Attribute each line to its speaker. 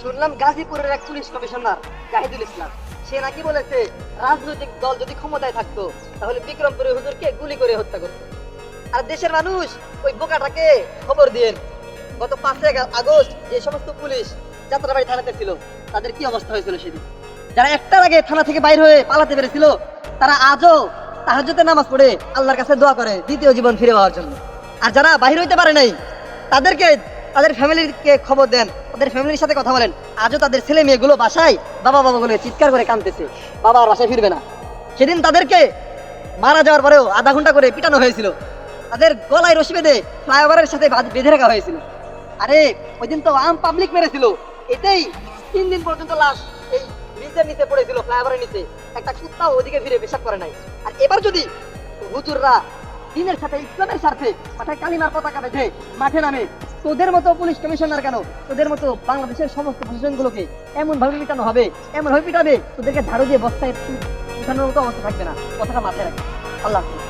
Speaker 1: শুনলাম গাজীপুরের এক পুলিশ কমিশনার জাহিদুল ইসলাম সে নাকি বলেছে রাজনৈতিক দল যদি ক্ষমতায় থাকতো তাহলে বিক্রমপুরে হুজুরকে গুলি করে হত্যা করতো। আর দেশের মানুষ ওই বোকাটাকে খবর দিয়েন গত 5 আগস্ট যে সমস্ত পুলিশ যাত্রাবাড়ি থানাতে ছিল তাদের কি অবস্থা হয়েছিল সেদিন। যারা একটার আগে থানা থেকে বাইর হয়ে পালাতে পেরেছিল তারা আজও তাহাজ্জুদের নামাজ পড়ে আল্লাহর কাছে দোয়া করে দ্বিতীয় জীবন ফিরে পাওয়ার জন্য। আর যারা বাইর হইতে পারে নাই তাদেরকে তাদের ফ্যামিলিকে খবর দেন, তাদের ফ্যামিলির সাথে কথা বলেন। আজও তাদের ছেলে মেয়েগুলো বাসায় বাবা বাবা বলে চিৎকার করে কাঁদতেছে, বাবা আর বাসায় ফিরবে না। সেদিন তাদেরকে মারা যাওয়ার পরেও আধা ঘন্টা করে পিটানো হয়েছিল, তাদের গলায় রশি বেঁধে ফ্লাইওভারের সাথে বেঁধে রাখা হয়েছিল। আরে ওই দিন তো আম পাবলিক মেরেছিল, এতেই 3 দিন পর্যন্ত লাশ এই ব্রিজের নিচে পড়েছিল, ফ্লাইওভারের নিচে। একটা কুত্তাও ওদিকে ফিরে পেশাব করে নাই। আর এবার যদি হুজুররা দিনের সাথে ইসলামের স্বার্থে মাথায় কালিমার পতাকা বেঁধে মাঠে নামে, তোদের মতো পুলিশ কমিশনার কেন, তোদের মতো বাংলাদেশের সমস্ত প্রশাসনগুলোকে এমন ভাবে পিটানো হবে, এমন ভাবে পিটাবে তোদেরকে ঝাড়ু দিয়ে বস্তায় উঠানোর মতো অবস্থা থাকবে না। কথাটা মাথায় রাখবে। আল্লাহ হাফেজ।